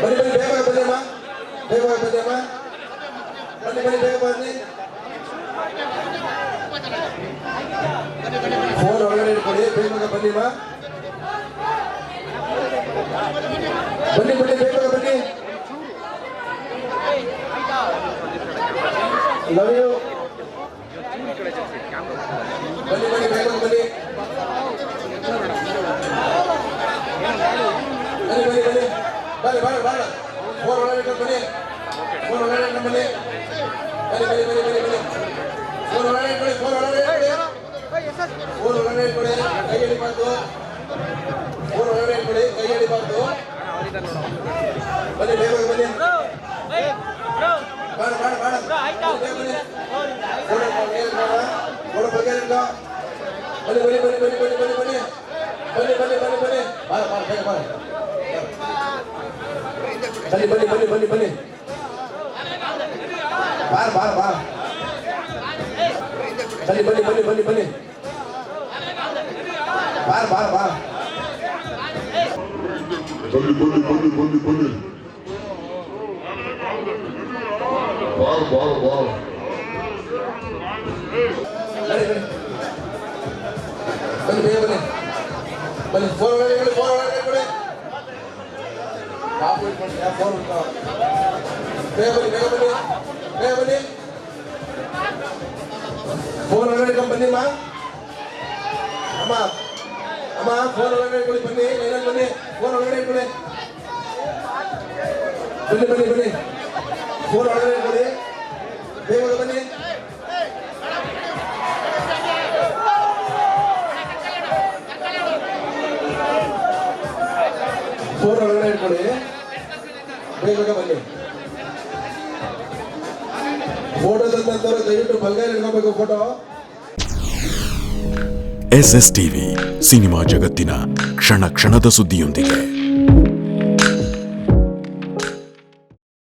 ಬನ್ನಿ ಬನ್ನಿ ಬೇಗ ಬನ್ನಿಮ್ಮ, ಬೇಗ ಬನ್ನಿಮ್ಮ, ಬನ್ನಿ ಬನ್ನಿ ಬೇಗ ಬನ್ನಿ. ಫೋನ್ ಒಳಗಡೆ ಇಟ್ಕೊಳ್ಳಿ, ಬೇಗ ಬನ್ನಿಮ್ಮ, ಬನ್ನಿ ಬನ್ನಿ ಬೇಗ ಬನ್ನಿ. Love you. ಬನ್ನಿ ಬನ್ನಿ ಬೇಗ ಬನ್ನಿ, ಬನ್ನಿ ಬನ್ನಿ ಬನ್ನಿ ಬಾಳ ಬಾಳ ಬಾಳ. ಫೋನ್ ಒಳಗಡೆ ಇಟ್ಕೊಂಡು ಬನ್ನಿ, ಫೋನ್ ಒಳಗಡೆ ಇಟ್ಕೊಂಡು ಬನ್ನಿ, ಬನ್ನಿ ಬನ್ನಿ ಬನ್ನಿ ಬನ್ನಿ ಬನ್ನಿ. ಫೋನ್ ಒಳಗಡೆ ಇಟ್ಕೊಳ್ಳಿ, ಫೋನ್ ಒಳಗಡೆ ಇಟ್ಕೊಳ್ಳಿ, ಫೋನ್ ಒಳಗಡೆ ಇಟ್ಕೊಳ್ಳಿ, ಕೈ ಹಿಡಿಬಾರ್ದು. ಫೋನ್ ಒಳಗಡೆ ಇಟ್ಕೊಳ್ಳಿ, ಕೈ ಹಿಡಿಬಾರ್ದು. ಬನ್ನಿ ಬೇಗ ಬನ್ನಿ, ಬಾಳ ಬಾಳ ಬಾಳ ಬೇಗ ಬನ್ನಿ. ಫೋನ್ ಬಗ್ಗೆ ಬನ್ನಿ ಬನ್ನಿ ಬನ್ನಿ ಬನ್ನಿ ಬನ್ನಿ ಬನ್ನಿ ಬನ್ನಿ ಬನ್ನಿ ಬನ್ನಿ ಬನ್ನಿ ಬನ್ನಿ ಬಾಳ ಬಾಳ ಬೇಗ ಬಾಳ ಬನ್ನಿ ಬನ್ನಿ ಬನ್ನಿ ಬನ್ನಿ ಬನ್ನಿ ಬಾಳ ಬಾಳ ಬಾಳ ಬನ್ನಿ ಬನ್ನಿ ಬನ್ನಿ ಬನ್ನಿ ಬನ್ನಿ ಬಾಳ ಬಾಳ ಬಾಳ ಬನ್ನಿ ಬನ್ನಿ ಬನ್ನಿ ಬನ್ನಿ ಬನ್ನಿ ಬಾಳ ಬಾಳ ಬಾಳ ಬನ್ನಿ ಬನ್ನಿ ಬೇಗ ಬನ್ನಿ ಬನ್ನಿ. ಫೋನ್ ಒಳಗಡೆ ಇಟ್ಕೊಳ್ಳಿ, ಫೋನ್ ಒಳಗಡೆ ಇಟ್ಕೊಳ್ಳಿ, ಕಾಪು ಇಟ್ಕೊಳ್ಳಿ, ಫೋನ್ ಬೇಗ ಬನ್ನಿ ಬೇಗ ಬನ್ನಿ ಬೇಗ ಬನ್ನಿ. ಫೋನ್ ಒಳಗಡೆ ಇಟ್ಕೊಂಡು ಬನ್ನಿ ಅಮ್ಮ, ಅಮ್ಮ ಅಮ್ಮ ಫೋನ್ ಒಳಗಡೆ ಇಟ್ಕೊಳ್ಳಿ, ಬನ್ನಿ ಏನಾದ್ರು ಬನ್ನಿ, ಫೋನ್ ಒಳಗಡೆ ಇಟ್ಕೊಳ್ಳಿ, ಬನ್ನಿ ಬನ್ನಿ ಬನ್ನಿ. ಫೋನ್ ಒಳಗಡೆ ಇಟ್ಕೊಳ್ಳಿ, ಬೇಗ ಬನ್ನಿ. ಫೋನ್ ಒಳಗಡೆ ಇಟ್ಕೊಳ್ಳಿ, ಬೇಗ ಬನ್ನಿ. ಫೋಟೋ ತಂದಂತವ್ರು ದಯವಿಟ್ಟು ಬಲ್ಗೈಲಿ ಇಟ್ಕೋಬೇಕು ಫೋಟೋ. SS ಟಿವಿ ಸಿನಿಮಾ ಜಗತ್ತಿನ ಕ್ಷಣ ಕ್ಷಣದ ಸುದ್ದಿಯೊಂದಿಗೆ.